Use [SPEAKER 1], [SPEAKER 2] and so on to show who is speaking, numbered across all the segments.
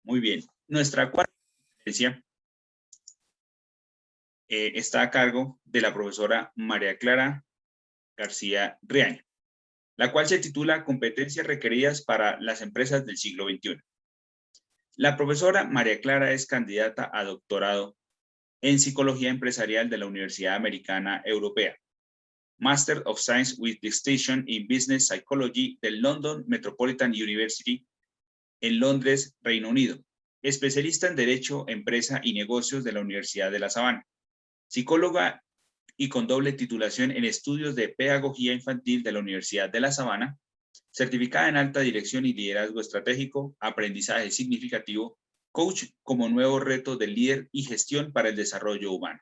[SPEAKER 1] Muy bien. Nuestra cuarta conferencia está a cargo de la profesora María Clara García Riaño, la cual se titula Competencias requeridas para las empresas del siglo XXI. La profesora María Clara es candidata a doctorado en Psicología Empresarial de la Universidad Americana Europea, Master of Science with Distinction in Business Psychology del London Metropolitan University en Londres, Reino Unido, especialista en Derecho, Empresa y Negocios de la Universidad de La Sabana, psicóloga y con doble titulación en Estudios de Pedagogía Infantil de la Universidad de La Sabana, certificada en Alta Dirección y Liderazgo Estratégico, Aprendizaje Significativo, coach como nuevo reto del líder y gestión para el desarrollo humano.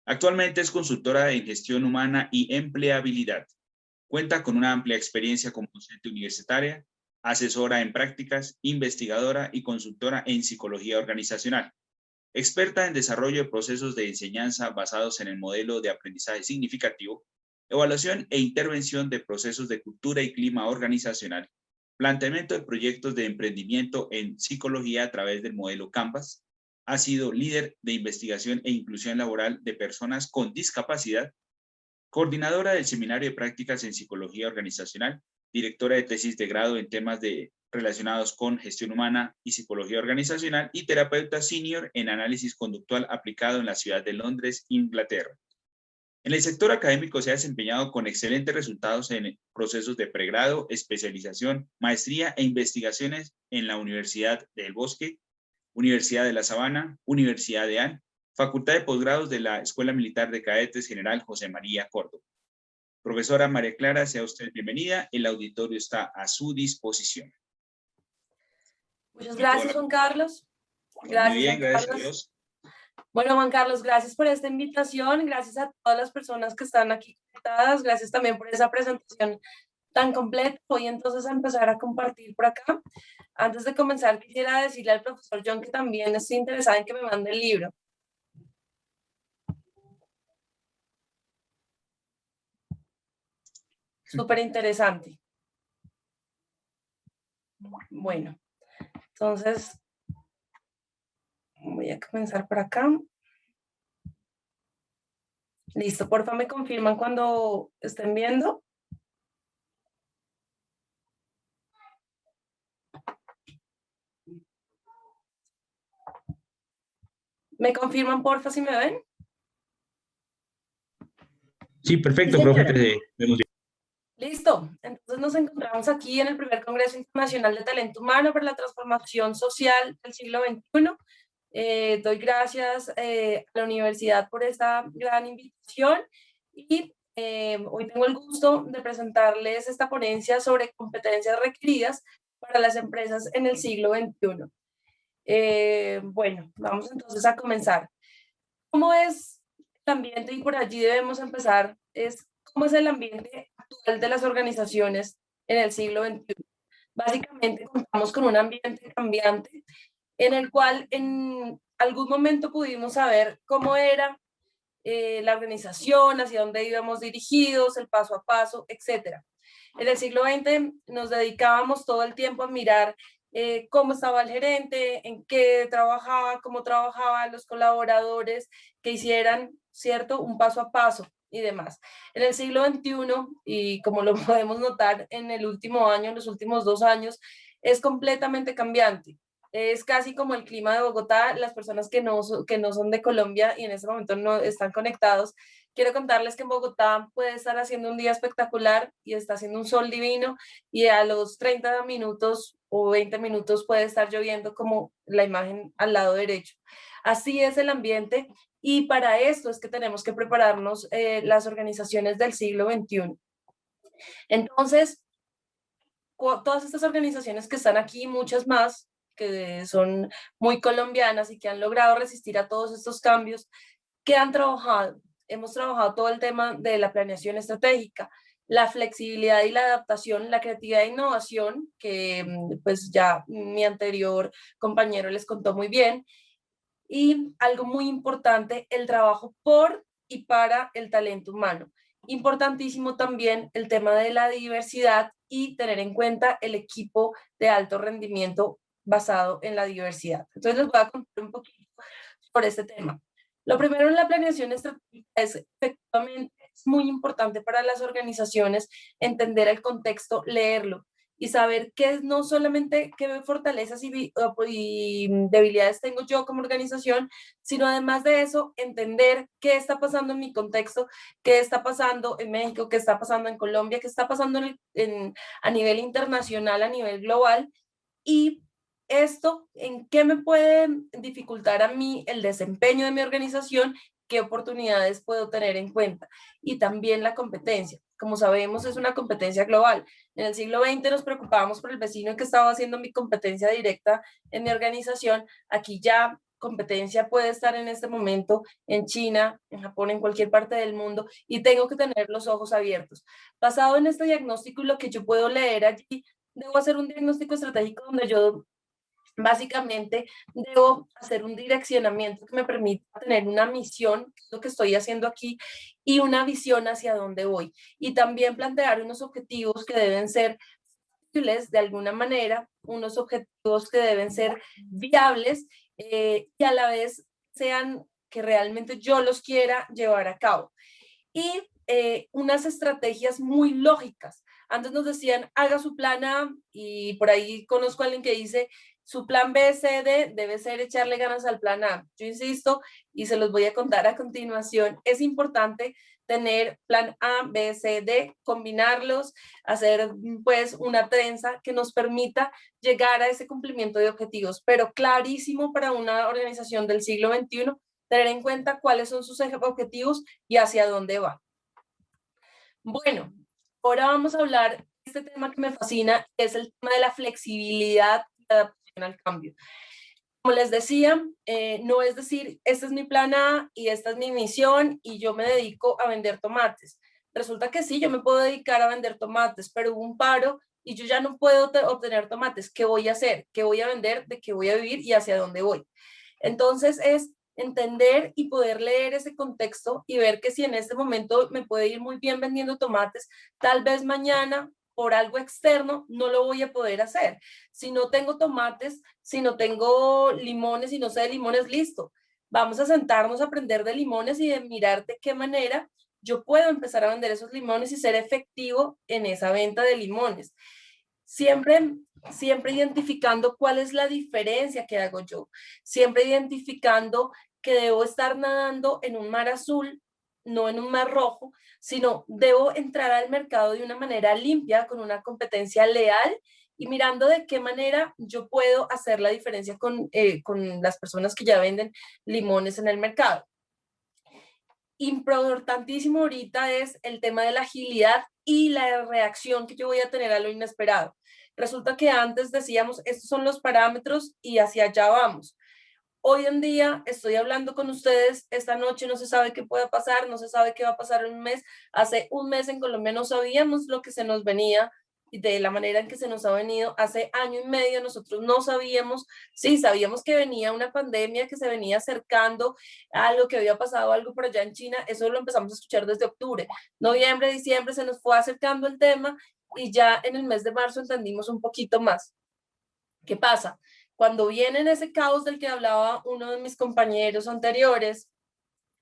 [SPEAKER 1] Actualmente es consultora en gestión humana y empleabilidad. Cuenta con una amplia experiencia como docente universitaria, asesora en prácticas, investigadora y consultora en psicología organizacional. Experta en desarrollo de procesos de enseñanza basados en el modelo de aprendizaje significativo, evaluación e intervención de procesos de cultura y clima organizacional, planteamiento de proyectos de emprendimiento en psicología a través del modelo Canvas. Ha sido líder de investigación e inclusión laboral de personas con discapacidad, coordinadora del Seminario de Prácticas en Psicología Organizacional, directora de tesis de grado en temas relacionados con gestión humana y psicología organizacional y terapeuta senior en análisis conductual aplicado en la ciudad de Londres, Inglaterra. En el sector académico se ha desempeñado con excelentes resultados en procesos de pregrado, especialización, maestría e investigaciones en la Universidad del Bosque, Universidad de La Sabana, Universidad de AN, Facultad de Posgrados de la Escuela Militar de Cadetes General José María Córdoba. Profesora María Clara, sea usted bienvenida. El auditorio está a su disposición.
[SPEAKER 2] Muchas gracias, Juan Carlos.
[SPEAKER 1] Gracias, muy bien, gracias a Dios.
[SPEAKER 2] Bueno, Juan Carlos, gracias por esta invitación, gracias a todas las personas que están aquí conectadas, gracias también por esa presentación tan completa. Voy entonces a empezar a compartir por acá. Antes de comenzar, quisiera decirle al profesor John que también estoy interesada en que me mande el libro. Súper interesante. Bueno, entonces voy a comenzar por acá. Listo, porfa, me confirman cuando estén viendo. ¿Me confirman, porfa, si me ven?
[SPEAKER 1] Sí, perfecto, sí, profe, te vemos bien.
[SPEAKER 2] Listo, entonces nos encontramos aquí en el primer Congreso Internacional de Talento Humano para la Transformación Social del siglo XXI. Doy gracias a la universidad por esta gran invitación y hoy tengo el gusto de presentarles esta ponencia sobre competencias requeridas para las empresas en el siglo XXI. Bueno, vamos entonces a comenzar. ¿Cómo es el ambiente? Y por allí debemos empezar, ¿cómo es el ambiente actual de las organizaciones en el siglo XXI? Básicamente contamos con un ambiente cambiante en el cual en algún momento pudimos saber cómo era la organización, hacia dónde íbamos dirigidos, el paso a paso, etc. En el siglo XX nos dedicábamos todo el tiempo a mirar cómo estaba el gerente, en qué trabajaba, cómo trabajaban los colaboradores, que hicieran, ¿cierto?, un paso a paso y demás. En el siglo XXI, y como lo podemos notar en el último año, en los últimos 2 años, es completamente cambiante. Es casi como el clima de Bogotá. Las personas que no son de Colombia y en este momento no están conectados, quiero contarles que en Bogotá puede estar haciendo un día espectacular y está haciendo un sol divino y a los 30 minutos o 20 minutos puede estar lloviendo, como la imagen al lado derecho. Así es el ambiente y para esto es que tenemos que prepararnos las organizaciones del siglo XXI. Entonces, todas estas organizaciones que están aquí, muchas más, que son muy colombianas y que han logrado resistir a todos estos cambios, que han trabajado. Hemos trabajado todo el tema de la planeación estratégica, la flexibilidad y la adaptación, la creatividad e innovación, que pues ya mi anterior compañero les contó muy bien, y algo muy importante, el trabajo por y para el talento humano. Importantísimo también el tema de la diversidad y tener en cuenta el equipo de alto rendimiento basado en la diversidad. Entonces les voy a contar un poquito sobre este tema. Lo primero en la planeación estratégica es efectivamente es muy importante para las organizaciones entender el contexto, leerlo y saber qué no solamente qué fortalezas y debilidades tengo yo como organización, sino además de eso, entender qué está pasando en mi contexto, qué está pasando en México, qué está pasando en Colombia, qué está pasando a nivel internacional, a nivel global, y esto, ¿en qué me puede dificultar a mí el desempeño de mi organización? ¿Qué oportunidades puedo tener en cuenta? Y también la competencia. Como sabemos, es una competencia global. En el siglo XX nos preocupábamos por el vecino que estaba haciendo mi competencia directa en mi organización. Aquí ya competencia puede estar en este momento en China, en Japón, en cualquier parte del mundo, y tengo que tener los ojos abiertos. Basado en este diagnóstico y lo que yo puedo leer allí, debo hacer un diagnóstico estratégico donde yo básicamente debo hacer un direccionamiento que me permita tener una misión, que es lo que estoy haciendo aquí, y una visión hacia dónde voy. Y también plantear unos objetivos que deben ser de alguna manera, unos objetivos que deben ser viables y a la vez sean que realmente yo los quiera llevar a cabo. Y unas estrategias muy lógicas. Antes nos decían, haga su plan A, y por ahí conozco a alguien que dice, su plan B, C, D debe ser echarle ganas al plan A. Yo insisto, y se los voy a contar a continuación, es importante tener plan A, B, C, D, combinarlos, hacer pues una trenza que nos permita llegar a ese cumplimiento de objetivos, pero clarísimo para una organización del siglo XXI, tener en cuenta cuáles son sus objetivos y hacia dónde va. Bueno, ahora vamos a hablar de este tema que me fascina, que es el tema de la flexibilidad y adaptación al cambio. Como les decía, no es decir, este es mi plan A y esta es mi misión y yo me dedico a vender tomates. Resulta que sí, yo me puedo dedicar a vender tomates, pero hubo un paro y yo ya no puedo obtener tomates. ¿Qué voy a hacer? ¿Qué voy a vender? ¿De qué voy a vivir? ¿Y hacia dónde voy? Entonces es entender y poder leer ese contexto y ver que si en este momento me puede ir muy bien vendiendo tomates, tal vez mañana por algo externo no lo voy a poder hacer. Si no tengo tomates, si no tengo limones, si no sé de limones, listo. Vamos a sentarnos a aprender de limones y de mirar de qué manera yo puedo empezar a vender esos limones y ser efectivo en esa venta de limones. Siempre, siempre identificando cuál es la diferencia que hago yo, siempre identificando que debo estar nadando en un mar azul, no en un mar rojo, sino debo entrar al mercado de una manera limpia, con una competencia leal y mirando de qué manera yo puedo hacer la diferencia con las personas que ya venden limones en el mercado. Importantísimo ahorita es el tema de la agilidad y la reacción que yo voy a tener a lo inesperado. Resulta que antes decíamos, estos son los parámetros y hacia allá vamos. Hoy en día estoy hablando con ustedes, esta noche no se sabe qué pueda pasar, no se sabe qué va a pasar en un mes. Hace un mes en Colombia no sabíamos lo que se nos venía y de la manera en que se nos ha venido. Hace año y medio nosotros no sabíamos, sí, sabíamos que venía una pandemia, que se venía acercando a lo que había pasado algo por allá en China. Eso lo empezamos a escuchar desde octubre. Noviembre, diciembre se nos fue acercando el tema y ya en el mes de marzo entendimos un poquito más. ¿Qué pasa? Cuando viene ese caos del que hablaba uno de mis compañeros anteriores,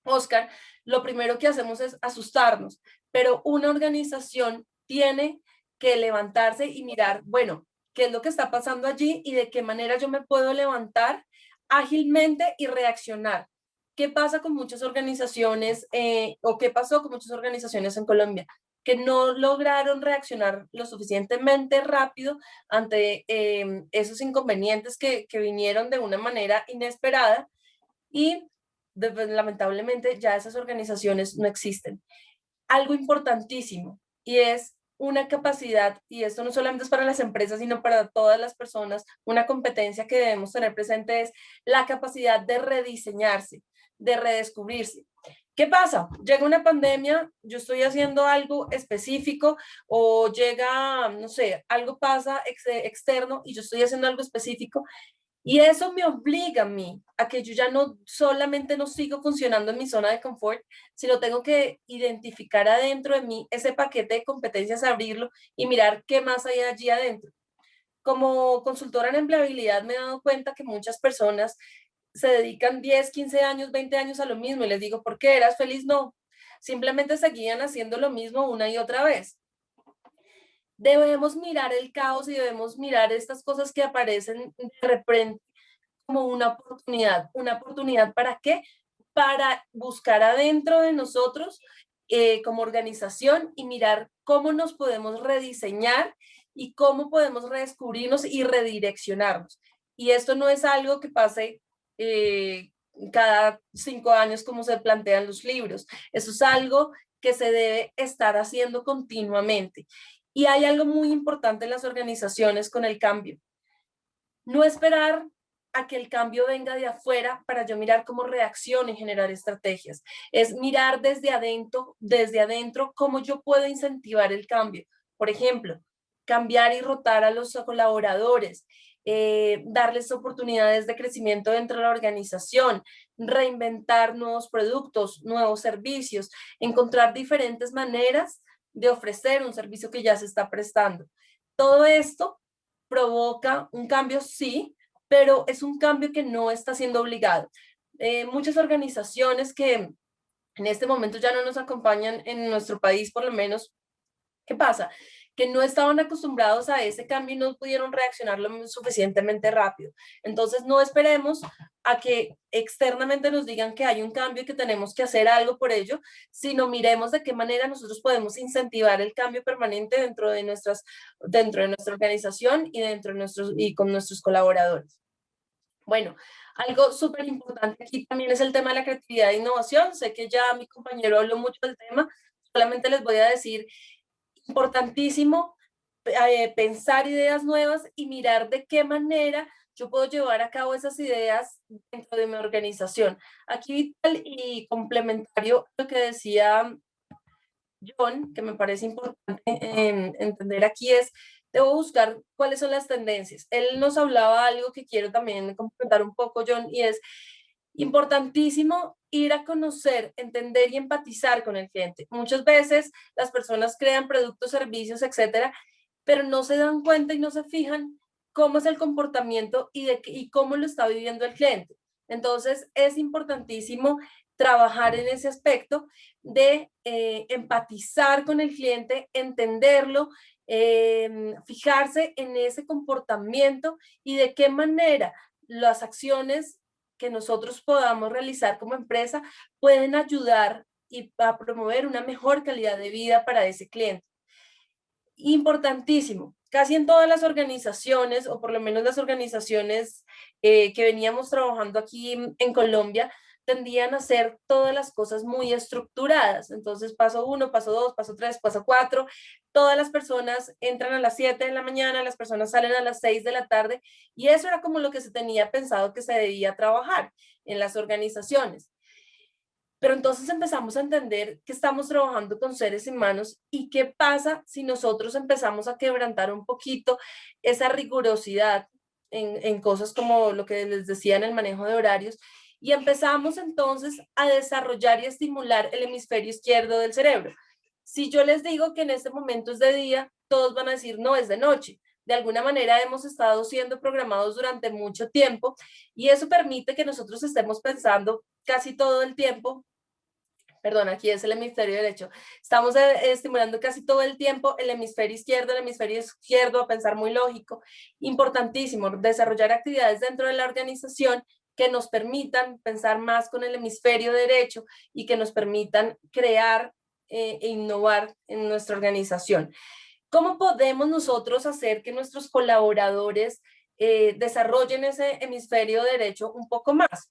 [SPEAKER 2] Oscar, lo primero que hacemos es asustarnos, pero una organización tiene que levantarse y mirar, bueno, qué es lo que está pasando allí y de qué manera yo me puedo levantar ágilmente y reaccionar. ¿Qué pasa con muchas organizaciones o qué pasó con muchas organizaciones en Colombia? Que no lograron reaccionar lo suficientemente rápido ante esos inconvenientes que vinieron de una manera inesperada y lamentablemente ya esas organizaciones no existen. Algo importantísimo y es una capacidad, y esto no solamente es para las empresas, sino para todas las personas, una competencia que debemos tener presente es la capacidad de rediseñarse, de redescubrirse. ¿Qué pasa? Llega una pandemia, yo estoy haciendo algo específico o llega, no sé, algo pasa externo y yo estoy haciendo algo específico y eso me obliga a mí a que yo ya no solamente no sigo funcionando en mi zona de confort, sino tengo que identificar adentro de mí ese paquete de competencias, abrirlo y mirar qué más hay allí adentro. Como consultora en empleabilidad me he dado cuenta que muchas personas se dedican 10, 15 años, 20 años a lo mismo y les digo, ¿por qué eras feliz? No, simplemente seguían haciendo lo mismo una y otra vez. Debemos mirar el caos y debemos mirar estas cosas que aparecen de repente como una oportunidad ¿para qué? Para buscar adentro de nosotros como organización y mirar cómo nos podemos rediseñar y cómo podemos redescubrirnos y redireccionarnos. Y esto no es algo que pase cada 5 años como se plantean los libros. Eso es algo que se debe estar haciendo continuamente. Y hay algo muy importante en las organizaciones con el cambio. No esperar a que el cambio venga de afuera para yo mirar cómo reacciono y generar estrategias. Es mirar desde adentro cómo yo puedo incentivar el cambio. Por ejemplo, cambiar y rotar a los colaboradores, darles oportunidades de crecimiento dentro de la organización, reinventar nuevos productos, nuevos servicios, encontrar diferentes maneras de ofrecer un servicio que ya se está prestando. Todo esto provoca un cambio, sí, pero es un cambio que no está siendo obligado. Muchas organizaciones que en este momento ya no nos acompañan en nuestro país, por lo menos, ¿qué pasa? Que no estaban acostumbrados a ese cambio y no pudieron reaccionar lo suficientemente rápido. Entonces, no esperemos a que externamente nos digan que hay un cambio y que tenemos que hacer algo por ello, sino miremos de qué manera nosotros podemos incentivar el cambio permanente dentro de nuestra organización y y con nuestros colaboradores. Bueno, algo súper importante aquí también es el tema de la creatividad e innovación. Sé que ya mi compañero habló mucho del tema, solamente les voy a decir, importantísimo pensar ideas nuevas y mirar de qué manera yo puedo llevar a cabo esas ideas dentro de mi organización. Aquí vital y complementario lo que decía John, que me parece importante entender aquí es, debo buscar cuáles son las tendencias. Él nos hablaba algo que quiero también complementar un poco, John, y es importantísimo ir a conocer, entender y empatizar con el cliente. Muchas veces las personas crean productos, servicios, etcétera, pero no se dan cuenta y no se fijan cómo es el comportamiento y cómo lo está viviendo el cliente. Entonces, es importantísimo trabajar en ese aspecto de empatizar con el cliente, entenderlo, fijarse en ese comportamiento y de qué manera las acciones que nosotros podamos realizar como empresa pueden ayudar y a promover una mejor calidad de vida para ese cliente. Importantísimo, casi en todas las organizaciones, o por lo menos las organizaciones que veníamos trabajando aquí en Colombia, tendían a hacer todas las cosas muy estructuradas. Entonces, paso 1, paso 2, paso 3, paso 4, todas las personas entran a las 7 de la mañana, las personas salen a las 6 de la tarde, y eso era como lo que se tenía pensado que se debía trabajar en las organizaciones. Pero entonces empezamos a entender que estamos trabajando con seres humanos y qué pasa si nosotros empezamos a quebrantar un poquito esa rigurosidad en cosas como lo que les decía en el manejo de horarios y empezamos entonces a desarrollar y estimular el hemisferio izquierdo del cerebro. Si yo les digo que en este momento es de día, todos van a decir no, es de noche. De alguna manera hemos estado siendo programados durante mucho tiempo y eso permite que nosotros estemos pensando casi todo el tiempo, perdón, aquí es el hemisferio derecho, estamos estimulando casi todo el tiempo el hemisferio izquierdo a pensar muy lógico. Importantísimo, desarrollar actividades dentro de la organización que nos permitan pensar más con el hemisferio derecho y que nos permitan crear e innovar en nuestra organización. ¿Cómo podemos nosotros hacer que nuestros colaboradores desarrollen ese hemisferio derecho un poco más?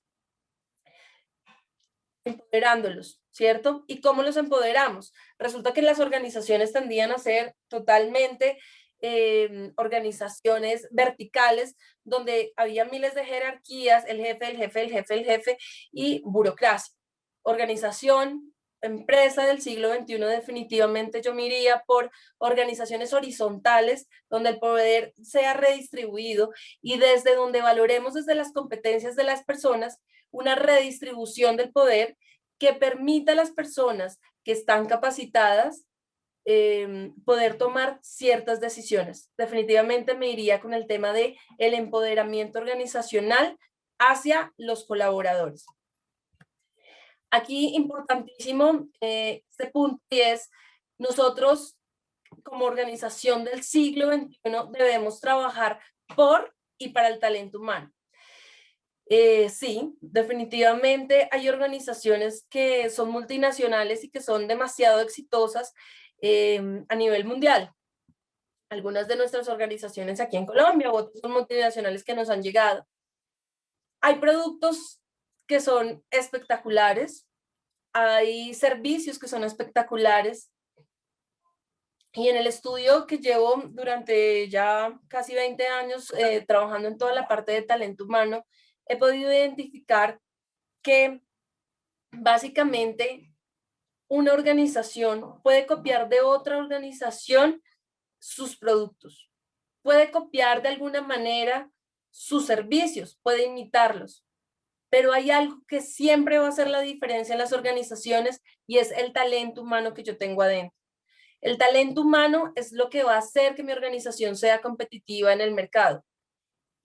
[SPEAKER 2] Empoderándolos, ¿cierto? ¿Y cómo los empoderamos? Resulta que las organizaciones tendían a ser totalmente organizaciones verticales donde había miles de jerarquías, el jefe, el jefe, el jefe, el jefe y burocracia. Organización, empresa del siglo XXI definitivamente yo me iría por organizaciones horizontales donde el poder sea redistribuido y desde donde valoremos desde las competencias de las personas una redistribución del poder que permita a las personas que están capacitadas poder tomar ciertas decisiones. Definitivamente me iría con el tema de el empoderamiento organizacional hacia los colaboradores. Aquí importantísimo este punto, y es nosotros como organización del siglo XXI debemos trabajar por y para el talento humano. Sí, definitivamente hay organizaciones que son multinacionales y que son demasiado exitosas a nivel mundial. Algunas de nuestras organizaciones aquí en Colombia, otras son multinacionales que nos han llegado. Hay productos que son espectaculares, hay servicios que son espectaculares, y en el estudio que llevo durante ya casi 20 años trabajando en toda la parte de talento humano, he podido identificar que básicamente una organización puede copiar de otra organización sus productos, puede copiar de alguna manera sus servicios, puede imitarlos, pero hay algo que siempre va a hacer la diferencia en las organizaciones, y es el talento humano que yo tengo adentro. El talento humano es lo que va a hacer que mi organización sea competitiva en el mercado.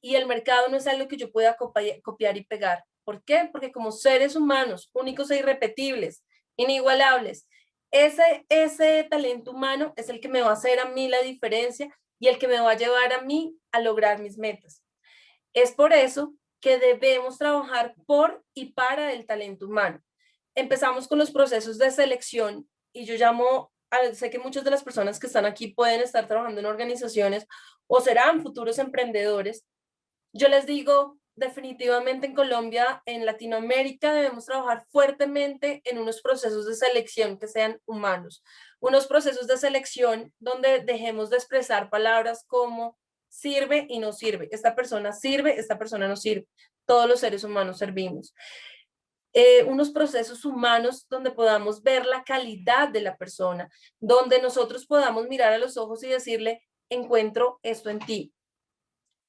[SPEAKER 2] Y el mercado no es algo que yo pueda copiar y pegar. ¿Por qué? Porque como seres humanos, únicos e irrepetibles, inigualables, ese talento humano es el que me va a hacer a mí la diferencia y el que me va a llevar a mí a lograr mis metas. Es por eso que debemos trabajar por y para el talento humano. Empezamos con los procesos de selección, y yo sé que muchas de las personas que están aquí pueden estar trabajando en organizaciones o serán futuros emprendedores. Yo les digo, definitivamente en Colombia, en Latinoamérica, debemos trabajar fuertemente en unos procesos de selección que sean humanos, unos procesos de selección donde dejemos de expresar palabras como sirve y no sirve, esta persona sirve, esta persona no sirve, todos los seres humanos servimos. Unos procesos humanos donde podamos ver la calidad de la persona, donde nosotros podamos mirar a los ojos y decirle, encuentro esto en ti.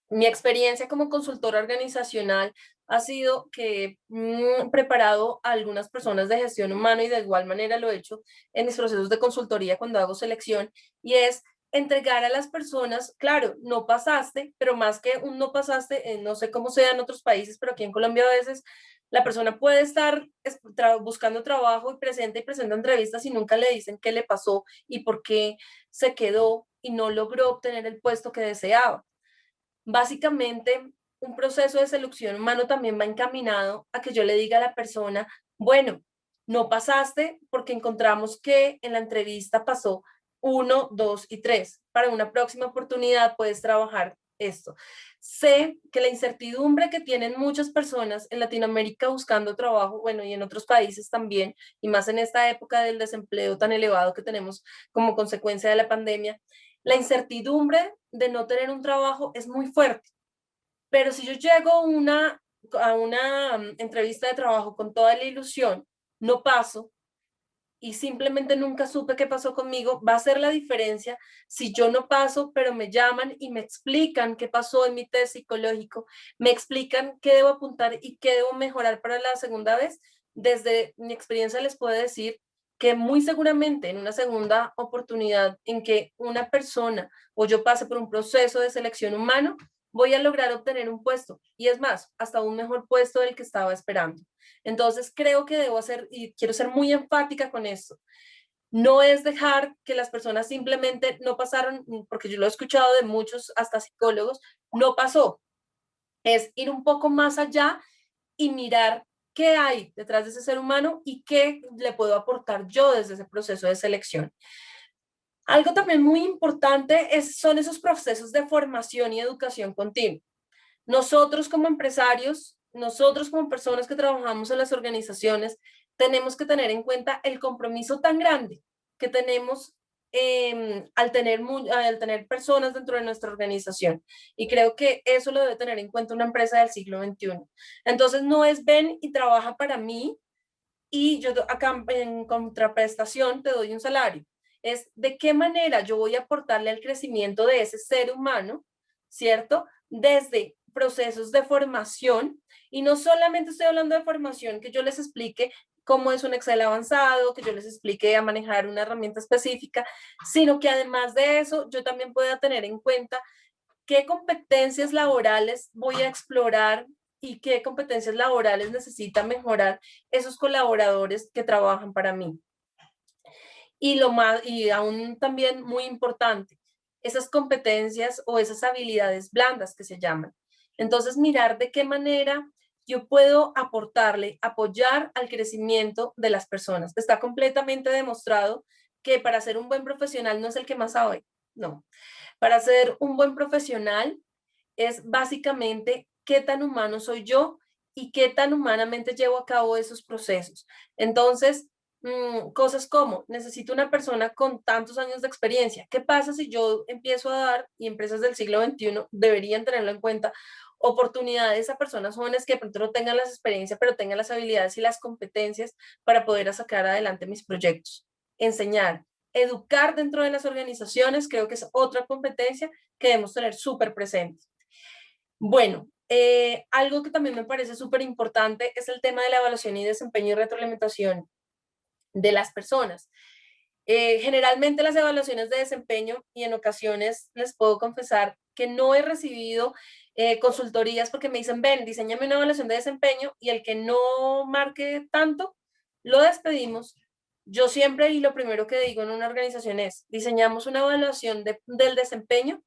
[SPEAKER 2] Mi experiencia como consultora organizacional ha sido que he preparado a algunas personas de gestión humana, y de igual manera lo he hecho en mis procesos de consultoría cuando hago selección, y es entregar a las personas, claro, no pasaste, pero más que un no pasaste, no sé cómo sea en otros países, pero aquí en Colombia a veces la persona puede estar buscando trabajo y presenta entrevistas y nunca le dicen qué le pasó y por qué se quedó y no logró obtener el puesto que deseaba. Básicamente, un proceso de selección humano también va encaminado a que yo le diga a la persona, bueno, no pasaste porque encontramos que en la entrevista pasó 1, 2 y 3. Para una próxima oportunidad puedes trabajar esto. Sé que la incertidumbre que tienen muchas personas en Latinoamérica buscando trabajo, bueno, y en otros países también, y más en esta época del desempleo tan elevado que tenemos como consecuencia de la pandemia, la incertidumbre de no tener un trabajo es muy fuerte. Pero si yo llego a una entrevista de trabajo con toda la ilusión, no paso y simplemente nunca supe qué pasó conmigo, va a ser la diferencia si yo no paso, pero me llaman y me explican qué pasó en mi test psicológico, me explican qué debo apuntar y qué debo mejorar para la segunda vez. Desde mi experiencia les puedo decir que muy seguramente en una segunda oportunidad en que una persona o yo pase por un proceso de selección humano, voy a lograr obtener un puesto, y es más, hasta un mejor puesto del que estaba esperando. Entonces creo que debo hacer, y quiero ser muy enfática con esto, no es dejar que las personas simplemente no pasaron, porque yo lo he escuchado de muchos, hasta psicólogos, no pasó. Es ir un poco más allá y mirar qué hay detrás de ese ser humano y qué le puedo aportar yo desde ese proceso de selección. Algo también muy importante son esos procesos de formación y educación continua. Nosotros como empresarios, nosotros como personas que trabajamos en las organizaciones, tenemos que tener en cuenta el compromiso tan grande que tenemos al tener personas dentro de nuestra organización. Y creo que eso lo debe tener en cuenta una empresa del siglo XXI. Entonces no es ven y trabaja para mí y yo acá en contraprestación te doy un salario. Es de qué manera yo voy a aportarle al crecimiento de ese ser humano, ¿cierto? Desde procesos de formación, y no solamente estoy hablando de formación que yo les explique cómo es un Excel avanzado, que yo les explique a manejar una herramienta específica, sino que además de eso, yo también pueda tener en cuenta qué competencias laborales voy a explorar y qué competencias laborales necesitan mejorar esos colaboradores que trabajan para mí. Y aún también muy importante, esas competencias o esas habilidades blandas que se llaman. Entonces, mirar de qué manera yo puedo aportarle, apoyar al crecimiento de las personas. Está completamente demostrado que para ser un buen profesional no es el que más sabe, no. Para ser un buen profesional es básicamente qué tan humano soy yo y qué tan humanamente llevo a cabo esos procesos. Entonces, cosas como, necesito una persona con tantos años de experiencia. ¿Qué pasa si yo empiezo a dar, y empresas del siglo XXI deberían tenerlo en cuenta, oportunidades a personas jóvenes que de pronto no tengan las experiencias, pero tengan las habilidades y las competencias para poder sacar adelante mis proyectos? Enseñar, educar dentro de las organizaciones, creo que es otra competencia que debemos tener súper presente. Bueno, algo que también me parece súper importante es el tema de la evaluación y desempeño y retroalimentación de las personas. Generalmente las evaluaciones de desempeño, y en ocasiones les puedo confesar que no he recibido consultorías porque me dicen, ven, diseñame una evaluación de desempeño, y el que no marque tanto, lo despedimos. Yo siempre, y lo primero que digo en una organización es, diseñamos una evaluación del desempeño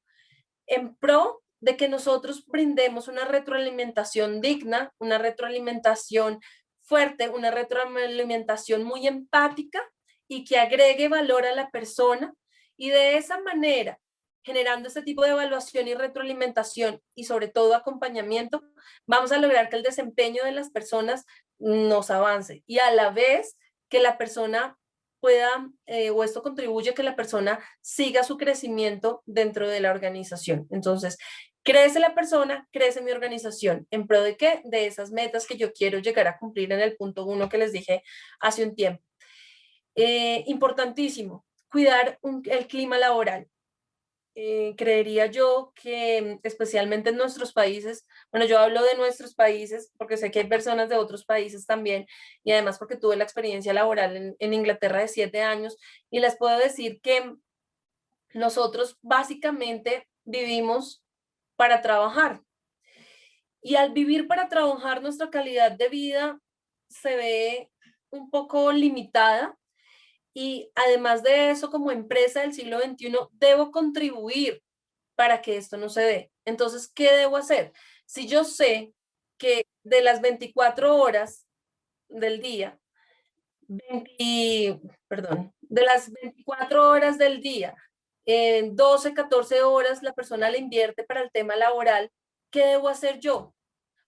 [SPEAKER 2] en pro de que nosotros brindemos una retroalimentación digna, una retroalimentación fuerte, una retroalimentación muy empática y que agregue valor a la persona, y de esa manera, generando este tipo de evaluación y retroalimentación y sobre todo acompañamiento, vamos a lograr que el desempeño de las personas nos avance y a la vez que la persona pueda, o esto contribuye a que la persona siga su crecimiento dentro de la organización. Entonces, crece la persona, crece mi organización. ¿En pro de qué? De esas metas que yo quiero llegar a cumplir en el punto 1 que les dije hace un tiempo. Importantísimo, cuidar el clima laboral. Creería yo que especialmente en nuestros países, bueno, yo hablo de nuestros países porque sé que hay personas de otros países también, y además porque tuve la experiencia laboral en Inglaterra de 7 años, y les puedo decir que nosotros básicamente vivimos para trabajar, y al vivir para trabajar nuestra calidad de vida se ve un poco limitada. Y además de eso, como empresa del siglo XXI, debo contribuir para que esto no se dé. Entonces, ¿qué debo hacer? Si yo sé que de las 24 horas del día, 20, perdón, de las 24 horas del día, 12, 14 horas la persona le invierte para el tema laboral, ¿qué debo hacer yo?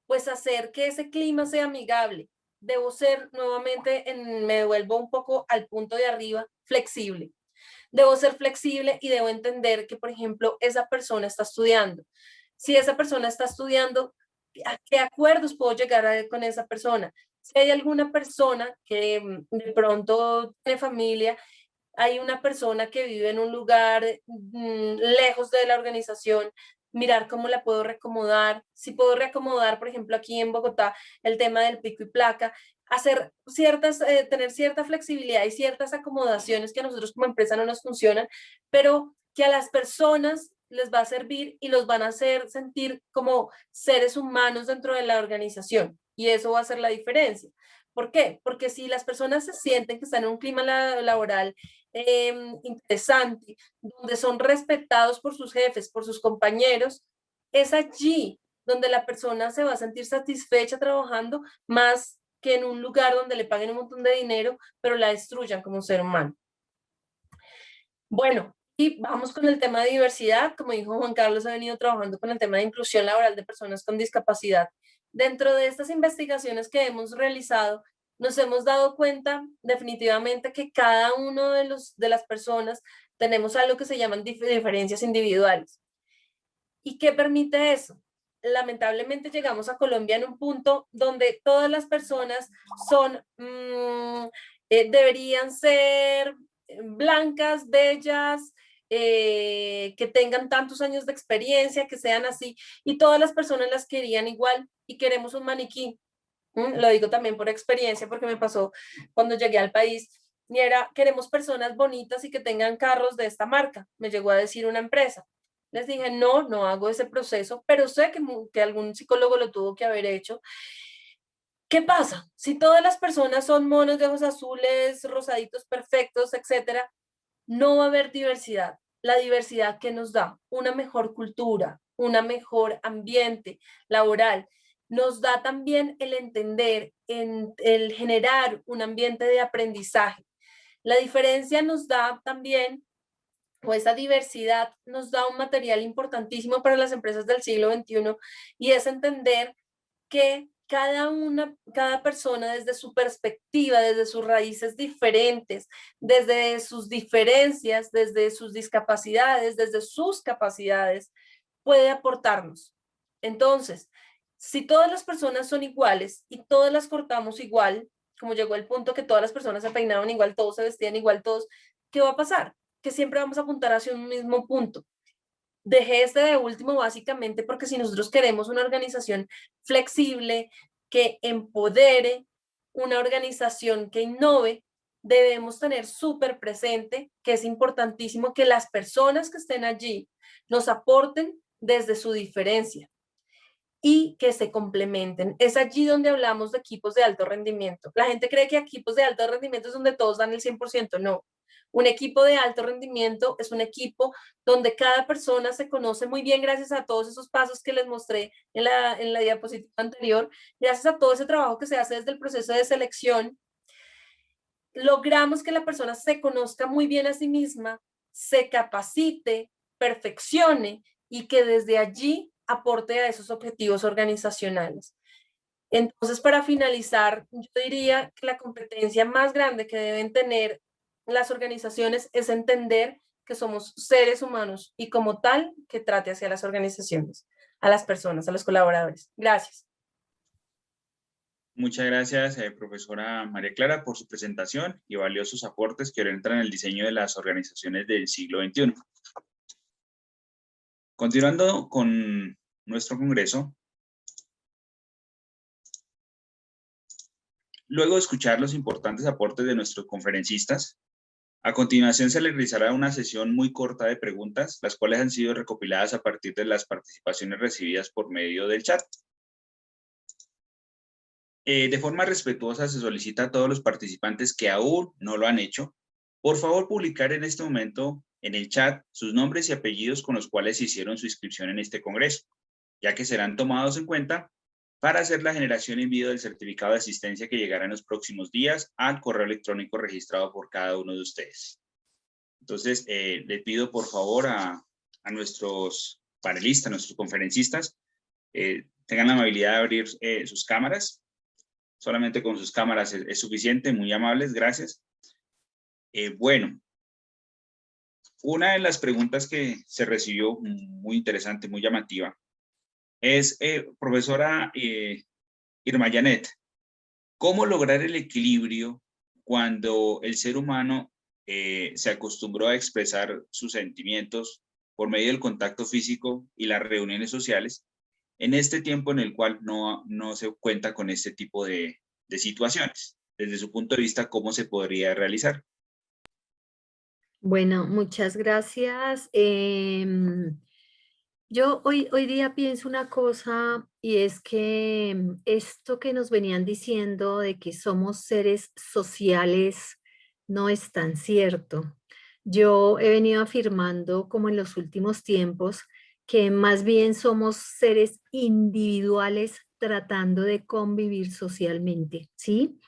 [SPEAKER 2] Pues hacer que ese clima sea amigable. Debo ser nuevamente, me devuelvo un poco al punto de arriba, flexible. Debo ser flexible y debo entender que, por ejemplo, esa persona está estudiando. Si esa persona está estudiando, ¿a qué acuerdos puedo llegar con esa persona? Si hay alguna persona que de pronto tiene familia, hay una persona que vive en un lugar lejos de la organización, mirar cómo la puedo reacomodar. Si puedo reacomodar, por ejemplo, aquí en Bogotá, el tema del pico y placa, hacer ciertas, tener cierta flexibilidad y ciertas acomodaciones que a nosotros como empresa no nos funcionan, pero que a las personas les va a servir y los van a hacer sentir como seres humanos dentro de la organización. Y eso va a hacer la diferencia. ¿Por qué? Porque si las personas se sienten que están en un clima laboral interesante, donde son respetados por sus jefes, por sus compañeros, es allí donde la persona se va a sentir satisfecha trabajando, más que en un lugar donde le paguen un montón de dinero, pero la destruyan como ser humano. Bueno, y vamos con el tema de diversidad. Como dijo Juan Carlos, ha venido trabajando con el tema de inclusión laboral de personas con discapacidad. Dentro de estas investigaciones que hemos realizado, nos hemos dado cuenta definitivamente que cada uno de las personas tenemos algo que se llaman diferencias individuales. ¿Y qué permite eso? Lamentablemente llegamos a Colombia en un punto donde todas las personas son, deberían ser blancas, bellas, que tengan tantos años de experiencia, que sean así, y todas las personas las querían igual, y queremos un maniquí, Lo digo también por experiencia, porque me pasó cuando llegué al país, y era, queremos personas bonitas y que tengan carros de esta marca, me llegó a decir una empresa. Les dije, no, no hago ese proceso, pero sé que algún psicólogo lo tuvo que haber hecho. ¿Qué pasa? Si todas las personas son monos de ojos azules, rosaditos perfectos, etcétera, no va a haber diversidad. La diversidad que nos da una mejor cultura, un mejor ambiente laboral, nos da también el entender, el generar un ambiente de aprendizaje. La diferencia nos da también, o esa diversidad nos da un material importantísimo para las empresas del siglo XXI, y es entender que cada persona desde su perspectiva, desde sus raíces diferentes, desde sus diferencias, desde sus discapacidades, desde sus capacidades, puede aportarnos. Entonces, si todas las personas son iguales y todas las cortamos igual, como llegó el punto que todas las personas se peinaban igual, todos se vestían igual, todos, ¿qué va a pasar? Que siempre vamos a apuntar hacia un mismo punto. Dejé este de último básicamente porque si nosotros queremos una organización flexible, que empodere, una organización que innove, debemos tener súper presente que es importantísimo que las personas que estén allí nos aporten desde su diferencia y que se complementen. Es allí donde hablamos de equipos de alto rendimiento. La gente cree que equipos de alto rendimiento es donde todos dan el 100%. No. Un equipo de alto rendimiento es un equipo donde cada persona se conoce muy bien gracias a todos esos pasos que les mostré en la diapositiva anterior, gracias a todo ese trabajo que se hace desde el proceso de selección. Logramos que la persona se conozca muy bien a sí misma, se capacite, perfeccione y que desde allí aporte a esos objetivos organizacionales. Entonces, para finalizar, yo diría que la competencia más grande que deben tener las organizaciones es entender que somos seres humanos y como tal que trate hacia las organizaciones, a las personas, a los colaboradores. Gracias.
[SPEAKER 1] Muchas gracias, profesora María Clara, por su presentación y valiosos aportes que orientan el diseño de las organizaciones del siglo XXI. Continuando con nuestro congreso, luego de escuchar los importantes aportes de nuestros conferencistas, a continuación se realizará una sesión muy corta de preguntas, las cuales han sido recopiladas a partir de las participaciones recibidas por medio del chat. De forma respetuosa se solicita a todos los participantes que aún no lo han hecho, por favor publicar en este momento en el chat sus nombres y apellidos con los cuales hicieron su inscripción en este congreso, ya que serán tomados en cuenta para hacer la generación y envío del certificado de asistencia que llegará en los próximos días al correo electrónico registrado por cada uno de ustedes. Entonces, le pido por favor a nuestros panelistas, nuestros conferencistas, tengan la amabilidad de abrir sus cámaras. Solamente con sus cámaras es suficiente, muy amables, gracias. Bueno, una de las preguntas que se recibió muy interesante, muy llamativa, es, profesora Irma Janet, ¿cómo lograr el equilibrio cuando el ser humano se acostumbró a expresar sus sentimientos por medio del contacto físico y las reuniones sociales, en este tiempo en el cual no se cuenta con este tipo de situaciones? Desde su punto de vista, ¿cómo se podría realizar?
[SPEAKER 3] Bueno, muchas gracias. Yo hoy día pienso una cosa y es que esto que nos venían diciendo de que somos seres sociales no es tan cierto. Yo he venido afirmando como en los últimos tiempos que más bien somos seres individuales tratando de convivir socialmente, ¿sí?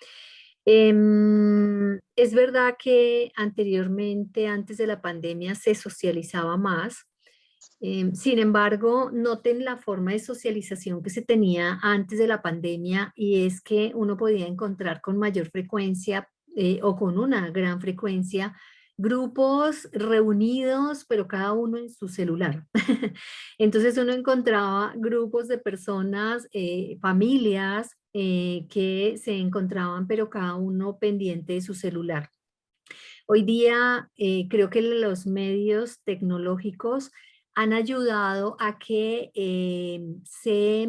[SPEAKER 3] Es verdad que anteriormente, antes de la pandemia, se socializaba más. Sin embargo, noten la forma de socialización que se tenía antes de la pandemia y es que uno podía encontrar con mayor frecuencia o con una gran frecuencia grupos reunidos, pero cada uno en su celular. Entonces uno encontraba grupos de personas, familias que se encontraban, pero cada uno pendiente de su celular. Hoy día creo que los medios tecnológicos han ayudado a que se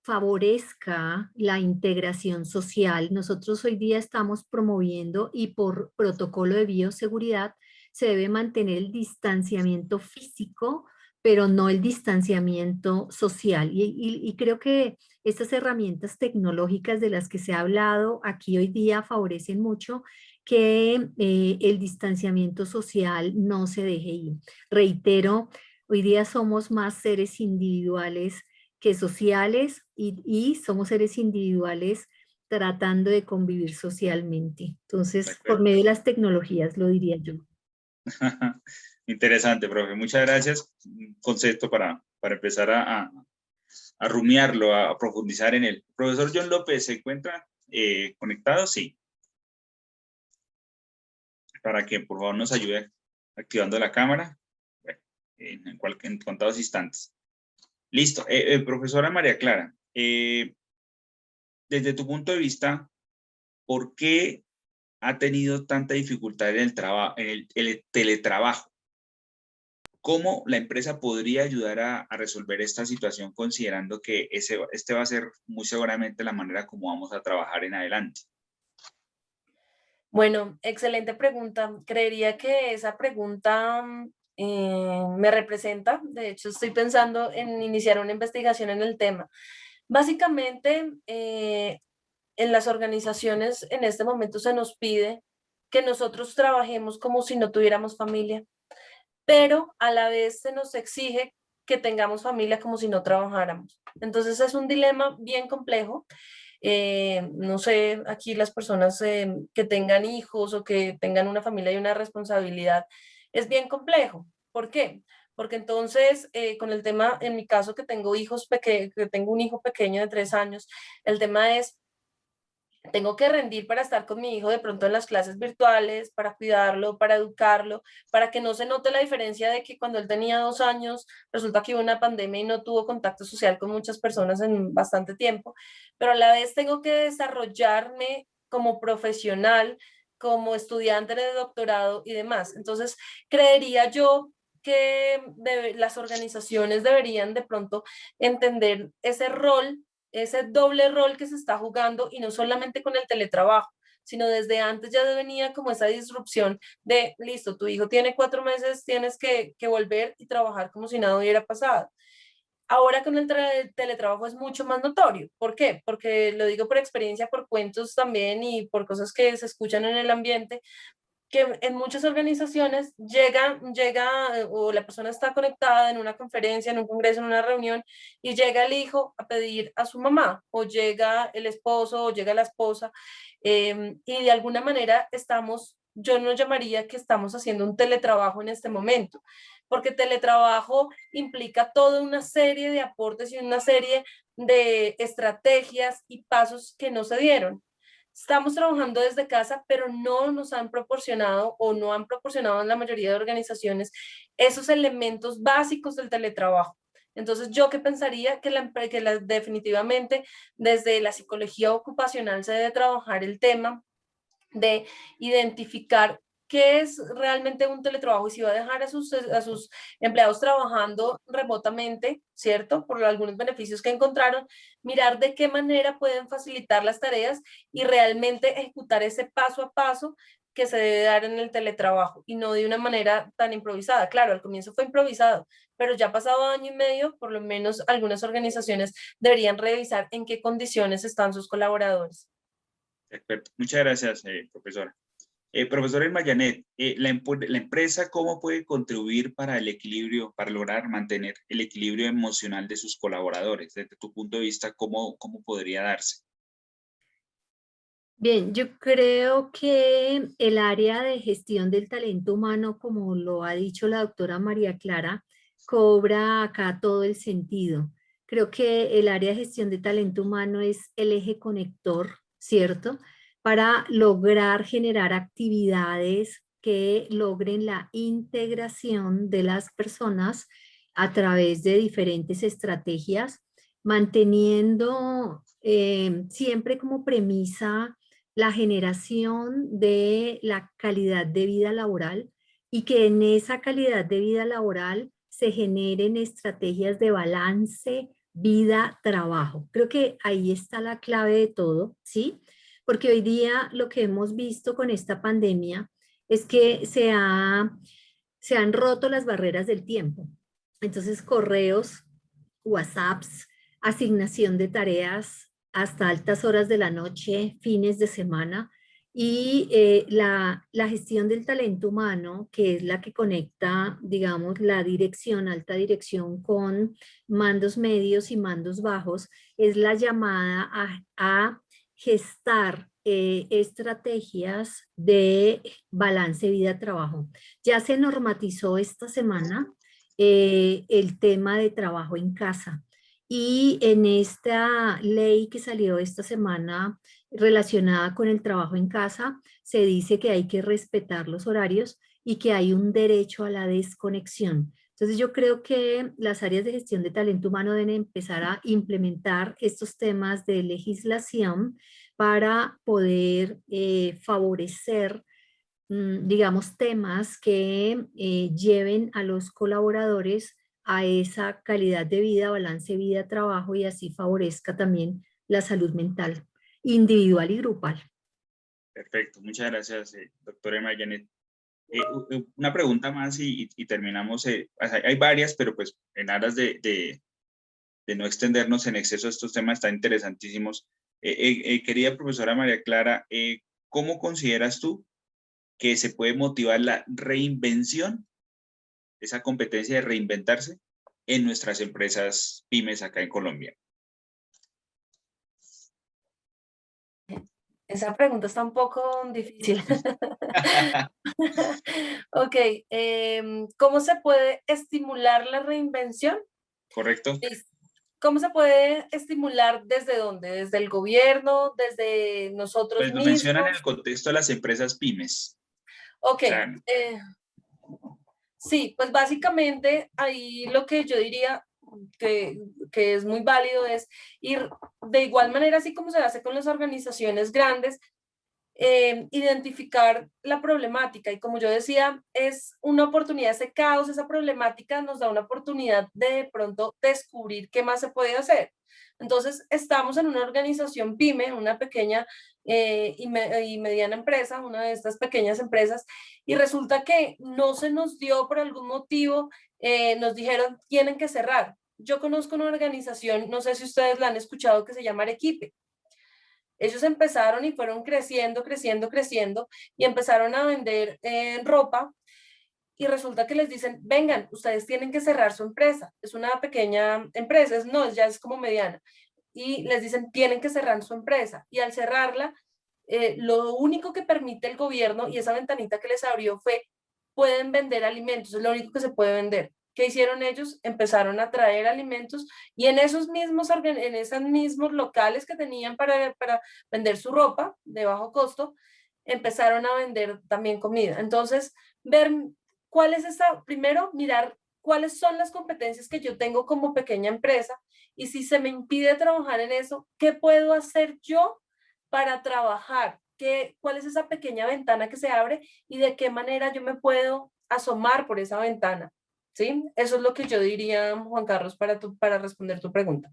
[SPEAKER 3] favorezca la integración social. Nosotros hoy día estamos promoviendo y por protocolo de bioseguridad se debe mantener el distanciamiento físico, pero no el distanciamiento social. Y creo que estas herramientas tecnológicas de las que se ha hablado aquí hoy día favorecen mucho que el distanciamiento social no se deje ir. Reitero, hoy día somos más seres individuales que sociales y somos seres individuales tratando de convivir socialmente.
[SPEAKER 1] De
[SPEAKER 3] Entonces, por
[SPEAKER 1] acuerdo.
[SPEAKER 3] medio de las tecnologías, lo diría yo.
[SPEAKER 1] Interesante, profe. Muchas gracias. Un concepto para empezar a rumiarlo, a profundizar en él. Profesor John López, ¿se encuentra conectado? Sí. Para que por favor nos ayude activando la cámara. Bueno, en contados instantes. Listo. Profesora María Clara, desde tu punto de vista, ¿por qué ha tenido tanta dificultad en el teletrabajo? ¿Cómo la empresa podría ayudar a resolver esta situación considerando que este va a ser muy seguramente la manera como vamos a trabajar en adelante?
[SPEAKER 2] Bueno, excelente pregunta. Creería que esa pregunta me representa. De hecho, estoy pensando en iniciar una investigación en el tema. Básicamente, en las organizaciones en este momento se nos pide que nosotros trabajemos como si no tuviéramos familia, pero a la vez se nos exige que tengamos familia como si no trabajáramos. Entonces es un dilema bien complejo. No sé, aquí las personas que tengan hijos o que tengan una familia y una responsabilidad, es bien complejo. ¿Por qué? Porque entonces, con el tema, en mi caso que tengo que tengo un hijo pequeño de 3 años, el tema es tengo que rendir para estar con mi hijo de pronto en las clases virtuales, para cuidarlo, para educarlo, para que no se note la diferencia de que cuando él tenía 2 años, resulta que hubo una pandemia y no tuvo contacto social con muchas personas en bastante tiempo, pero a la vez tengo que desarrollarme como profesional, como estudiante de doctorado y demás. Entonces, creería yo que las organizaciones deberían de pronto entender ese doble rol que se está jugando y no solamente con el teletrabajo, sino desde antes ya venía como esa disrupción de, listo, tu hijo tiene 4 meses, tienes que volver y trabajar como si nada hubiera pasado. Ahora con el teletrabajo es mucho más notorio. ¿Por qué? Porque lo digo por experiencia, por cuentos también y por cosas que se escuchan en el ambiente, que en muchas organizaciones o la persona está conectada en una conferencia, en un congreso, en una reunión, y llega el hijo a pedir a su mamá, o llega el esposo, o llega la esposa, y de alguna manera yo no llamaría que estamos haciendo un teletrabajo en este momento, porque teletrabajo implica toda una serie de aportes y una serie de estrategias y pasos que no se dieron. Estamos trabajando desde casa, pero no nos han proporcionado o no han proporcionado en la mayoría de organizaciones esos elementos básicos del teletrabajo. Entonces, yo que pensaría que, definitivamente desde la psicología ocupacional se debe trabajar el tema de identificar qué es realmente un teletrabajo y si va a dejar a sus empleados trabajando remotamente, ¿cierto? Por algunos beneficios que encontraron, mirar de qué manera pueden facilitar las tareas y realmente ejecutar ese paso a paso que se debe dar en el teletrabajo y no de una manera tan improvisada. Claro, al comienzo fue improvisado, pero ya pasado año y medio, por lo menos algunas organizaciones deberían revisar en qué condiciones están sus colaboradores.
[SPEAKER 1] Perfecto. Muchas gracias, profesora. Profesor Mayanet, la empresa, ¿cómo puede contribuir para el equilibrio, para lograr mantener el equilibrio emocional de sus colaboradores? Desde tu punto de vista, ¿cómo podría darse?
[SPEAKER 3] Bien, yo creo que el área de gestión del talento humano, como lo ha dicho la doctora María Clara, cobra acá todo el sentido. Creo que el área de gestión de talento humano es el eje conector, ¿cierto? Para lograr generar actividades que logren la integración de las personas a través de diferentes estrategias, manteniendo siempre como premisa la generación de la calidad de vida laboral y que en esa calidad de vida laboral se generen estrategias de balance vida, trabajo. Creo que ahí está la clave de todo, ¿sí? Porque hoy día lo que hemos visto con esta pandemia es que se han roto las barreras del tiempo. Entonces, correos, WhatsApps, asignación de tareas hasta altas horas de la noche, fines de semana, y la gestión del talento humano, que es la que conecta, digamos, la dirección, alta dirección con mandos medios y mandos bajos, es la llamada a gestar estrategias de balance vida-trabajo. Ya se normatizó esta semana el tema de trabajo en casa. Y en esta ley que salió esta semana relacionada con el trabajo en casa, se dice que hay que respetar los horarios y que hay un derecho a la desconexión. Entonces yo creo que las áreas de gestión de talento humano deben empezar a implementar estos temas de legislación para poder favorecer digamos, temas que lleven a los colaboradores a esa calidad de vida, balance vida-trabajo y así favorezca también la salud mental individual y grupal.
[SPEAKER 1] Perfecto, muchas gracias, doctora Emma Janet. Una pregunta más y terminamos. Hay varias, pero pues en aras de no extendernos en exceso, estos temas están interesantísimos. Querida profesora María Clara, ¿cómo consideras tú que se puede motivar la reinvención, esa competencia de reinventarse en nuestras empresas pymes acá en Colombia?
[SPEAKER 2] Esa pregunta está un poco difícil. Ok, ¿cómo se puede estimular la reinvención?
[SPEAKER 1] ¿Correcto?
[SPEAKER 2] ¿Cómo se puede estimular? ¿Desde dónde? ¿Desde el gobierno? ¿Desde nosotros
[SPEAKER 1] Pues lo mencionan en
[SPEAKER 2] mismos?
[SPEAKER 1] el contexto de las empresas pymes.
[SPEAKER 2] Ok,
[SPEAKER 1] O sea,
[SPEAKER 2] sí, pues básicamente ahí lo que yo diría que es muy válido es ir de igual manera, así como se hace con las organizaciones grandes, identificar la problemática. Y como yo decía, es una oportunidad, ese caos, esa problemática nos da una oportunidad de pronto descubrir qué más se puede hacer. Entonces, estamos en una organización PYME, una pequeña y mediana empresa, una de estas pequeñas empresas, y resulta que no se nos dio por algún motivo, nos dijeron, tienen que cerrar. Yo conozco una organización, no sé si ustedes la han escuchado, que se llama Arequipe. Ellos empezaron y fueron creciendo, creciendo, creciendo y empezaron a vender ropa y resulta que les dicen, vengan, ustedes tienen que cerrar su empresa. Es una pequeña empresa, no, ya es como mediana. Y les dicen, tienen que cerrar su empresa. Y al cerrarla, lo único que permite el gobierno y esa ventanita que les abrió fue, pueden vender alimentos, es lo único que se puede vender. ¿Qué hicieron ellos? Empezaron a traer alimentos y en esos mismos locales que tenían para vender su ropa de bajo costo, empezaron a vender también comida. Entonces, ver cuál es esa, primero mirar cuáles son las competencias que yo tengo como pequeña empresa y si se me impide trabajar en eso, ¿qué puedo hacer yo para trabajar? ¿Cuál es esa pequeña ventana que se abre y de qué manera yo me puedo asomar por esa ventana? ¿Sí? Eso es lo que yo diría, Juan Carlos, para responder tu pregunta.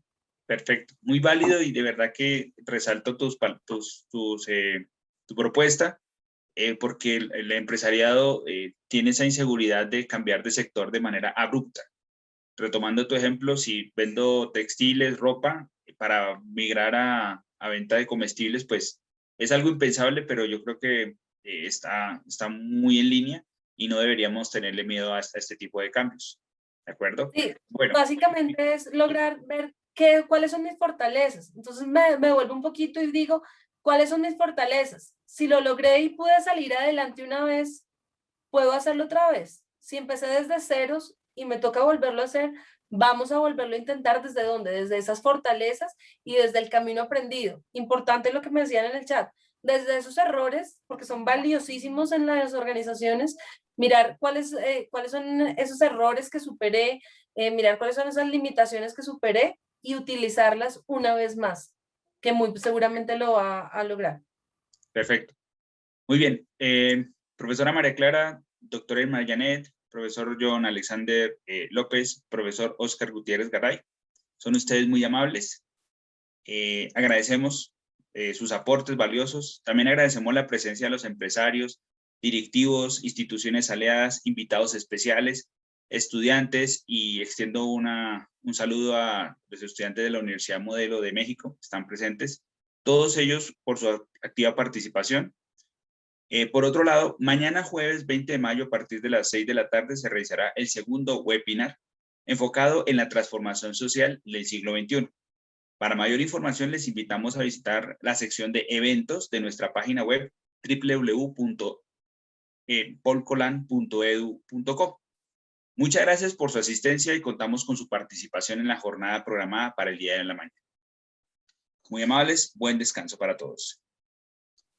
[SPEAKER 1] perfecto, muy válido y de verdad que resalto tu propuesta, porque el empresariado tiene esa inseguridad de cambiar de sector de manera abrupta. Retomando tu ejemplo, si vendo textiles, ropa, para migrar a venta de comestibles, pues es algo impensable, pero yo creo que está muy en línea y no deberíamos tenerle miedo a este tipo de cambios. ¿De acuerdo?
[SPEAKER 2] Sí,
[SPEAKER 1] Bueno.
[SPEAKER 2] básicamente es lograr ver cuáles son mis fortalezas. Entonces me vuelvo un poquito y digo, ¿cuáles son mis fortalezas? Si lo logré y pude salir adelante una vez, ¿puedo hacerlo otra vez? Si empecé desde ceros y me toca volverlo a hacer, vamos a volverlo a intentar desde dónde, desde esas fortalezas y desde el camino aprendido. Importante lo que me decían en el chat, desde esos errores, porque son valiosísimos en las organizaciones, mirar cuáles son esos errores que superé, mirar cuáles son esas limitaciones que superé y utilizarlas una vez más, que muy seguramente lo va a lograr.
[SPEAKER 1] Perfecto. Muy bien. Profesora María Clara, doctora Irma Janet, profesor John Alexander López, profesor Oscar Gutiérrez Garay. Son ustedes muy amables. Agradecemos sus aportes valiosos. También agradecemos la presencia de los empresarios, directivos, instituciones aliadas, invitados especiales, estudiantes, y extiendo un saludo a los estudiantes de la Universidad Modelo de México, que están presentes, todos ellos por su activa participación. Por otro lado, mañana jueves 20 de mayo a partir de las 6 de la tarde se realizará el segundo webinar enfocado en la transformación social del siglo XXI. Para mayor información les invitamos a visitar la sección de eventos de nuestra página web www.polcolan.edu.co. Muchas gracias por su asistencia y contamos con su participación en la jornada programada para el día de la mañana. Muy amables, buen descanso para todos.